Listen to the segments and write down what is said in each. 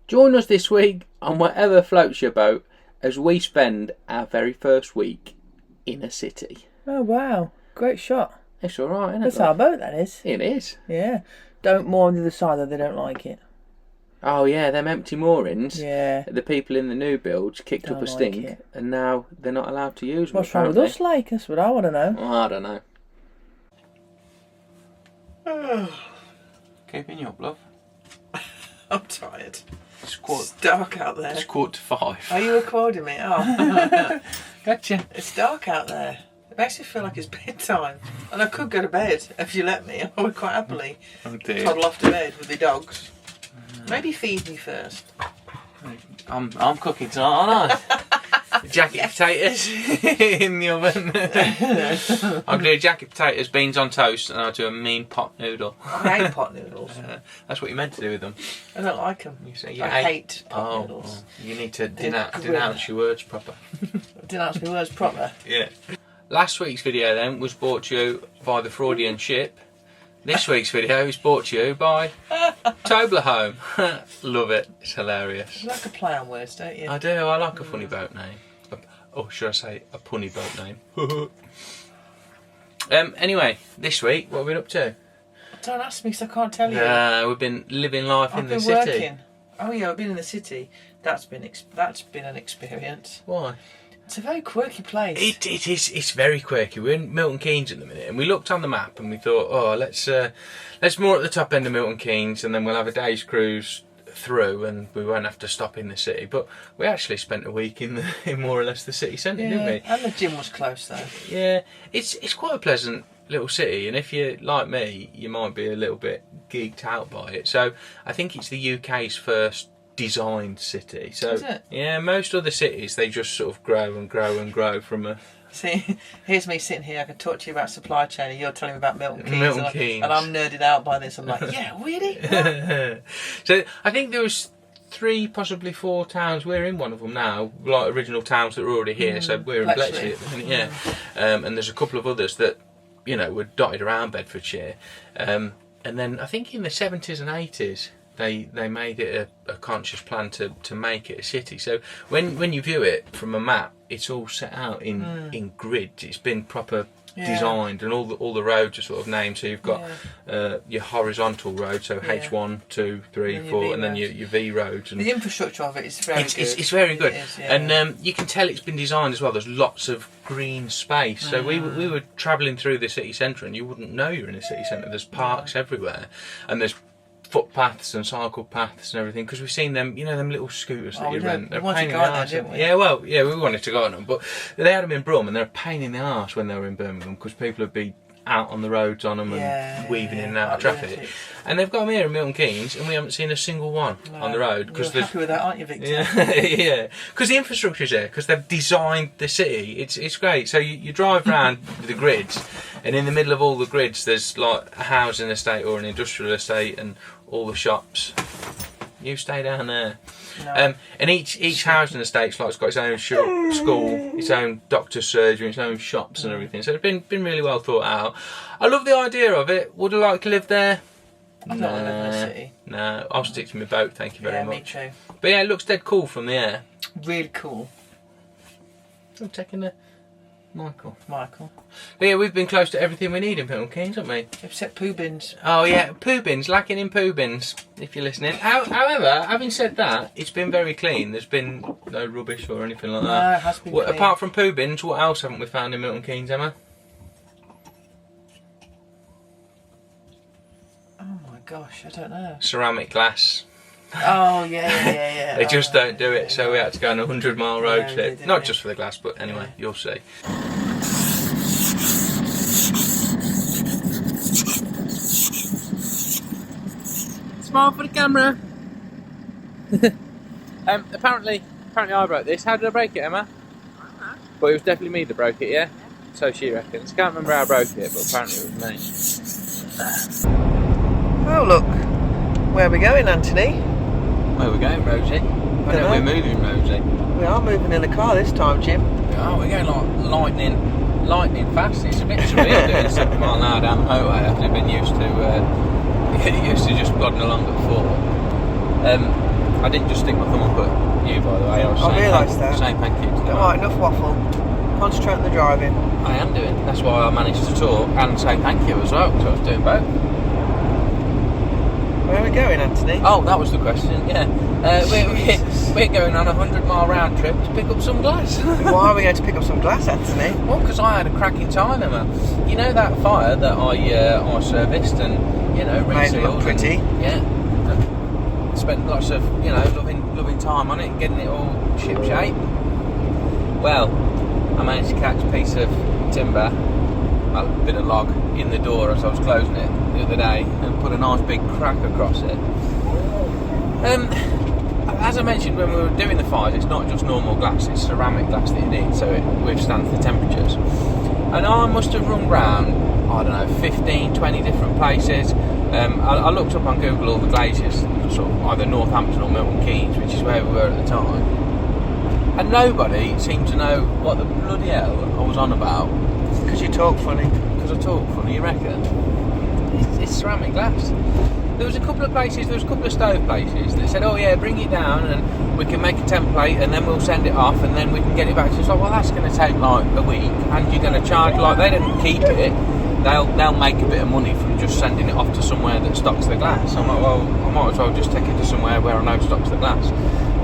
Join us this week on whatever floats your boat as we spend our very first week in a city. Oh, wow. Great shot. It's alright, isn't it? That's our boat, that is. It is. Yeah. Don't moor on the other side that they don't like it. Oh, yeah, them empty moorings. Yeah. The people in the new builds kicked up a stink, and now they're not allowed to use them. What's wrong with us, like? That's what I want to know. Oh, I don't know. Keeping you up, love. I'm tired. It's dark out there. It's 4:45. Are you recording me? Oh. Gotcha. It's dark out there. It makes me feel like it's bedtime. And I could go to bed if you let me. I would quite happily toddle off to bed with the dogs. Maybe feed me first. I'm cooking tonight, aren't I? Jacket potatoes in the oven. I'll do jacket potatoes, beans on toast, and I'll do a mean pot noodle. I hate pot noodles. That's what you're meant to do with them. I don't like them. You say I hate pot noodles. You need to denounce your words proper. Denounce my words proper? Yeah. Last week's video then was brought to you by the Freudian ship. This week's video is brought to you by Tobler Home. Love it. It's hilarious. You like a play on words, don't you? I do. I like a funny boat name. Or should I say a punny boat name? Anyway, this week, what have we been up to? Don't ask me, because I can't tell you. We've been living life in the city. I've been working. Oh yeah, I've been in the city. That's been an experience. Why? It's a very quirky place. It is. It's very quirky. We're in Milton Keynes at the minute, and we looked on the map and we thought, oh, let's moor at the top end of Milton Keynes, and then we'll have a day's cruise through, and we won't have to stop in the city. But we actually spent a week in more or less the city centre, didn't we? And the gym was close though. Yeah, it's quite a pleasant little city, and if you're like me, you might be a little bit geeked out by it. So I think it's the UK's first designed city. So is it? Yeah, most other cities they just sort of grow and grow and grow from a. See, here's me sitting here. I can talk to you about supply chain, and you're telling me about Milton Keynes. Milton Keynes. And I'm nerded out by this. I'm like, yeah, really? So I think there was 3, possibly 4 towns. We're in one of them now, like original towns that are already here. So we're in Bletchley at the minute, yeah. And there's a couple of others that, you know, were dotted around Bedfordshire. And then I think in the 70s and 80s. They made it a conscious plan to make it a city. So when you view it from a map, it's all set out in grids. It's been proper designed, and all the roads are sort of named. So you've got your horizontal road, so H1, 2, 3, 4, and then your V roads. And the infrastructure of it is very good. It's very good, is, yeah. and you can tell it's been designed as well. There's lots of green space. So we were travelling through the city centre, and you wouldn't know you're in a city centre. There's parks everywhere, and there's footpaths and cycle paths and everything, because we've seen them, you know, them little scooters that you rent. We wanted to go on there, didn't we? Yeah, we wanted to go on them, but they had them in Brum, and they're a pain in the arse when they were in Birmingham, because people would be out on the roads on them and weaving in and out of traffic. And they've got them here in Milton Keynes, and we haven't seen a single one on the road. You're happy with that, aren't you, Victor? Yeah, because the infrastructure's there, because they've designed the city. It's great. So you drive around the grids, and in the middle of all the grids, there's like a housing estate or an industrial estate, and all the shops. You stay down there. No. And each housing estate's like it's got its own school, its own doctor's surgery, its own shops and everything. So it's been really well thought out. I love the idea of it. Would I like to live there? I don't want to live in a city. No, I'll stick to my boat, thank you very much. Yeah, me too. But yeah, it looks dead cool from the air. Really cool. I'm taking the Michael. But yeah, we've been close to everything we need in Milton Keynes, haven't we? Except poo bins. Oh yeah, poo bins, lacking in poo bins, if you're listening. However, having said that, it's been very clean. There's been no rubbish or anything like that. No, it has been clean. Apart from poo bins, what else haven't we found in Milton Keynes, Emma? Oh my gosh, I don't know. Ceramic glass. Oh yeah. They just don't do it, so we had to go on a 100-mile road trip. Not just for the glass, but anyway, you'll see. Smile for the camera. Apparently I broke this. How did I break it, Emma? But it was definitely me that broke it, yeah? So she reckons. Can't remember how I broke it, but apparently it was me. Oh look, where are we going, Anthony? Where are we going, Rosie? I know we're moving, Rosie. We are moving in a car this time, Jim. Oh, we're going like lightning fast. It's a bit surreal doing 7 mile an hour down the motorway after I've been used to just plodding along at 4. I didn't just stick my thumb up at you, by the way. I realised that. Saying thank you to them. Alright, enough waffle. Concentrate on the driving. I am doing. That's why I managed to talk and say thank you as well, because I was doing both. Where are we going, Anthony? Oh, that was the question, yeah. We're going on a 100-mile round trip to pick up some glass. Why are we going to pick up some glass, Anthony? Well, because I had a cracking time, Emma. You know that fire that I serviced and, Made it look pretty. And spent lots of, loving time on it, getting it all ship shape. Well, I managed to catch a piece of timber, a bit of log, in the door as I was closing it the other day and put a nice big crack across it. As I mentioned when we were doing the fires, it's not just normal glass, it's ceramic glass that you need so it withstands the temperatures. And I must have run round, I don't know, 15, 20 different places. I looked up on Google all the glaciers, sort of either Northampton or Milton Keynes, which is where we were at the time. And nobody seemed to know what the bloody hell I was on about. Because you talk funny. Because I talk funny, you reckon? It's ceramic glass. There was a couple of stove places that said, oh yeah, bring it down and we can make a template and then we'll send it off and then we can get it back. So it's like, well, that's going to take like a week and you're going to charge, like they didn't keep it. They'll make a bit of money from just sending it off to somewhere that stocks the glass. I'm like, well, I might as well just take it to somewhere where I know stocks the glass.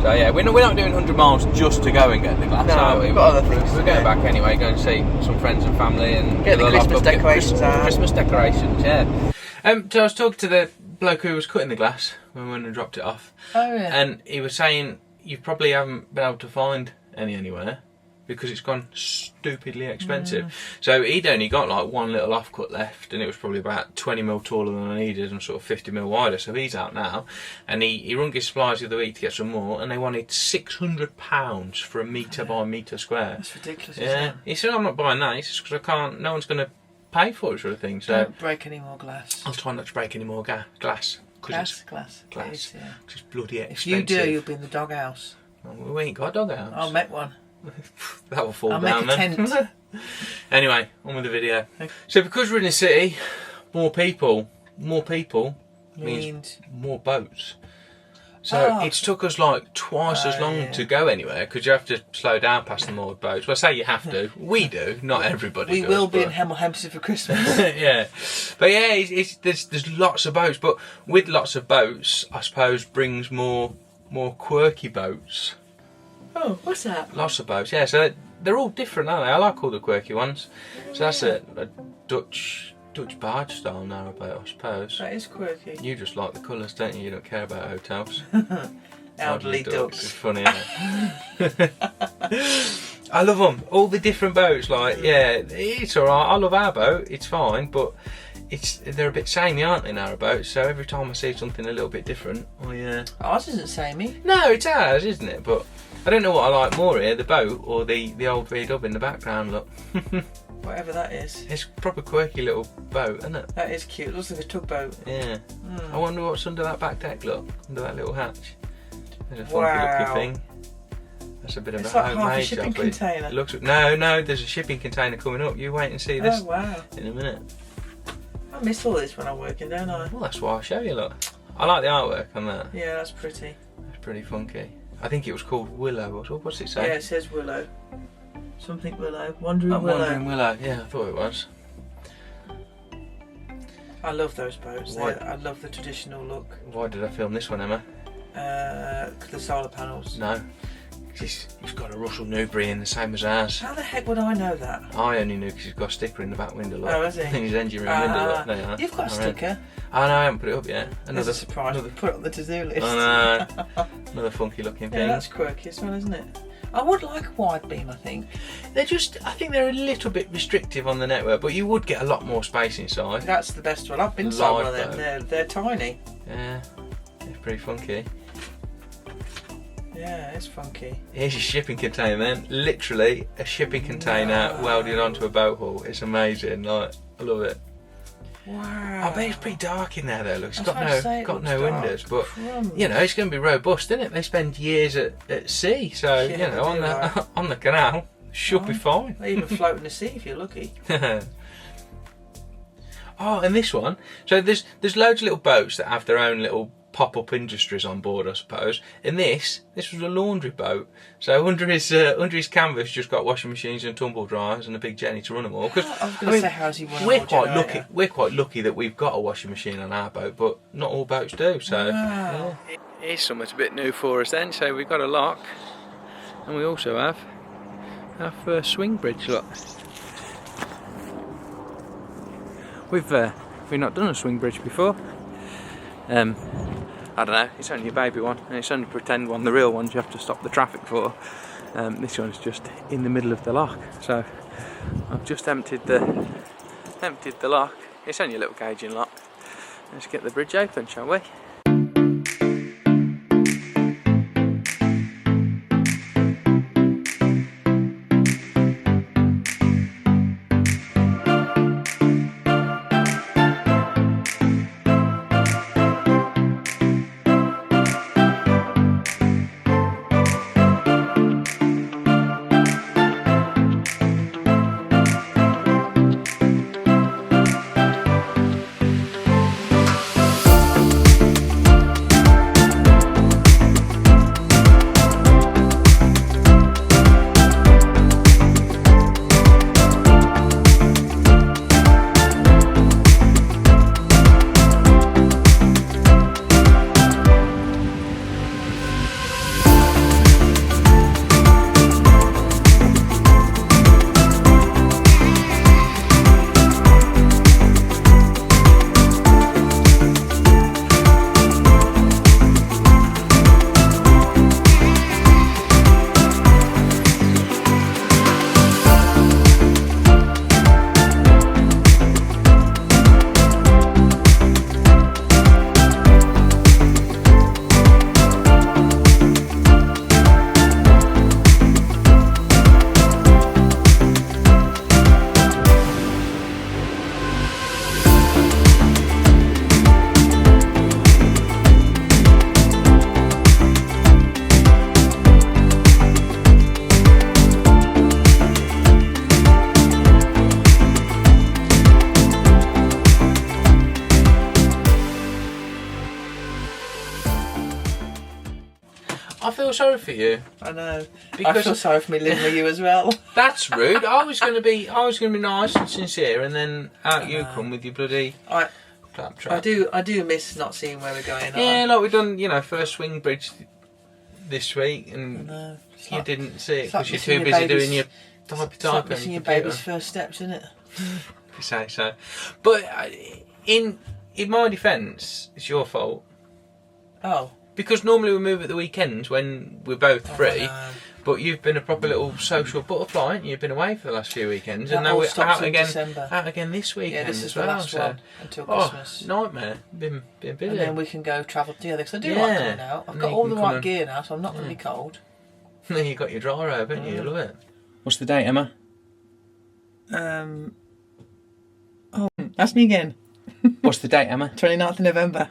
So yeah, we're not doing 100 miles just to go and get the glass, are we? We've got other things. We're going back anyway, going to see some friends and family and get the Christmas decorations out. Christmas decorations, yeah. So I was talking to the bloke who was cutting the glass when we went and dropped it off. Oh yeah. And he was saying you probably haven't been able to find anywhere because it's gone stupidly expensive. So he'd only got like one little offcut left and it was probably about 20mm taller than I needed and sort of 50mm wider, so he's out now. And he rung his suppliers the other week to get some more and they wanted £600 for a metre by metre square. That's ridiculous, yeah. isn't it? He said, I'm not buying that, it's just because I can't, no one's going to pay for it sort of thing. So don't break any more glass. I'll try not to break any more glass. Glass. Glass. Yeah. It's bloody expensive. If you do, you'll be in the doghouse. Well, we ain't got a doghouse. I'll make one. That will fall I'll down make a then. tent. Anyway, on with the video. So because we're in the city, more people means more boats. So it's took us like twice as long to go anywhere because you have to slow down past the moored boats. Well, I say you have to. We do, not everybody we does. will be in Hemel Hempstead for Christmas. Yeah. But yeah, there's lots of boats. But with lots of boats, I suppose, brings more quirky boats. Oh, what's that? Lots of boats, yeah. So they're all different, aren't they? I like all the quirky ones. So that's a Dutch barge style narrowboat, I suppose. That is quirky. You just like the colours, don't you? You don't care about hotels. Elderly ducks. It's funny, isn't it? I love them. All the different boats, like, yeah, it's alright. I love our boat, it's fine, but they're a bit samey, aren't they, narrowboats? So every time I see something a little bit different, Ours isn't samey. No, it's ours, isn't it? But I don't know what I like more here, the boat or the old V-dub in the background, look. Whatever that is. It's a proper quirky little boat, isn't it? That is cute. It looks like a tugboat. Yeah. I wonder what's under that back deck, look. Under that little hatch. There's a funky looking thing. That's a bit of it's a like homemade half a shipping job. container. It looks, no, there's a shipping container coming up. You wait and see this in a minute. I miss all this when I'm working, don't I? Well, that's why I'll show you, look. I like the artwork on that. Yeah, that's pretty. It's pretty funky. I think it was called Willow. What's it say? Yeah, it says Willow. Something Willow. Wandering Willow. Wandering Willow. Yeah, I thought it was. I love those boats. I love the traditional look. Why did I film this one, Emma? The solar panels. No. He's got a Russell Newbury in the same as ours. How the heck would I know that? I only knew because he's got a sticker in the back window. Look. Oh, is he? In his engine room window. Look. You've got a sticker? Oh no, I haven't put it up yet. Another surprise. Put it on the to-do list. Oh no. Another funky looking thing. Yeah, that's quirky as well, isn't it? I would like a wide beam, I think. I think they're a little bit restrictive on the network, but you would get a lot more space inside. That's the best one. I've been inside one of them. They're tiny. Yeah, it's pretty funky. Yeah, it's funky. Here's your shipping container then. Literally a shipping container welded onto a boat hull. It's amazing. Like, I love it. Wow. I bet it's pretty dark in there though. Look, it's got no dark. windows, but you know it's going to be robust, isn't it? They spend years at sea, so you know on the canal should be fine. They even float in the sea if you're lucky. Oh, and this one. So there's loads of little boats that have their own little pop-up industries on board, I suppose. And this was a laundry boat. So under his canvas, just got washing machines and tumble dryers and a big Jenny to run them all. I was going to say, how's he running? We're quite lucky that we've got a washing machine on our boat, but not all boats do. So wow. yeah. Here's something a bit new for us then. So we've got a lock, and we also have our first swing bridge. Look, we've not done a swing bridge before. I don't know, it's only a baby one, and it's only a pretend one. The real ones you have to stop the traffic for. This one is just in the middle of the lock, so I've just emptied the lock. It's only a little gauging lock. Let's get the bridge open, shall we? I feel sorry for you. I know. Because I feel sorry for me living with you as well. That's rude. I was going to be nice and sincere, and then out you come with your bloody claptrap. I do miss not seeing where we're going. Yeah, like we've done, first swing bridge this week, and you didn't see it because you're too busy doing your typing. It's like missing your baby's first steps, isn't it? If you say so. But in my defence, it's your fault. Oh. Because normally we move at the weekends when we're both free, but you've been a proper little social butterfly, haven't you? You've been away for the last few weekends, and now we're out again this weekend. Yeah, this is as the well, last one until Christmas. Nightmare. Been busy. And then we can go travel together, because I do like going out. I've got all the right gear now, so I'm not going to be cold. Then you got your dry robe, haven't you? You love it. What's the date, Emma? Ask me again. What's the date, Emma? 29th of November.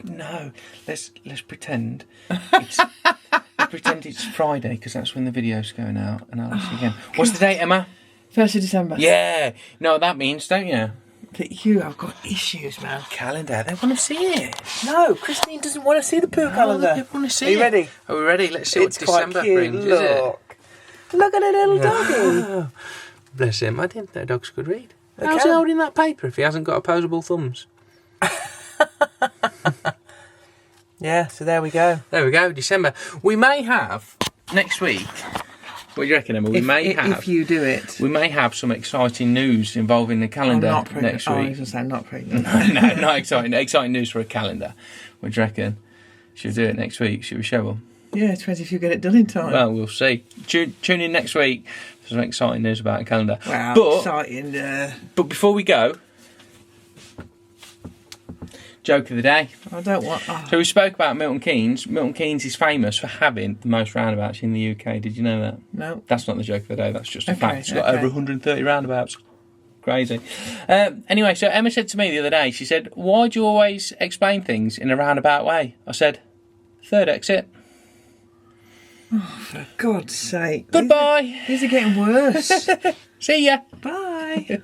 No, let's pretend it's Friday, because that's when the video's going out, and I'll ask you again. What's the date, Emma? 1st of December. Yeah, you know what that means, don't you? That you have got issues, man. Calendar, they want to see it. No, Christine doesn't want to see the poo calendar. They want to see it. Are you ready? Are we ready? Let's see what December brings. Look at the little doggy. Oh, bless him. I didn't know dogs could read. How's he holding that paper if he hasn't got opposable thumbs? Yeah, so there we go. There we go, December. We may have, next week, what do you reckon, Emma? If you do it. We may have some exciting news involving the calendar next week. I was going to say, not pregnant. No, not exciting. Exciting news for a calendar. What do you reckon? Should we do it next week? Should we show them? Yeah, it depends if you get it done in time. Well, we'll see. Tune in next week for some exciting news about a calendar. Wow, exciting. But before we go, joke of the day. I don't want... Oh. So we spoke about Milton Keynes. Milton Keynes is famous for having the most roundabouts in the UK. Did you know that? No. That's not the joke of the day. That's just a fact. It's got over 130 roundabouts. Crazy. Anyway, so Emma said to me the other day, she said, why do you always explain things in a roundabout way? I said, third exit. Oh, for God's sake. Goodbye. These are getting worse. See ya. Bye.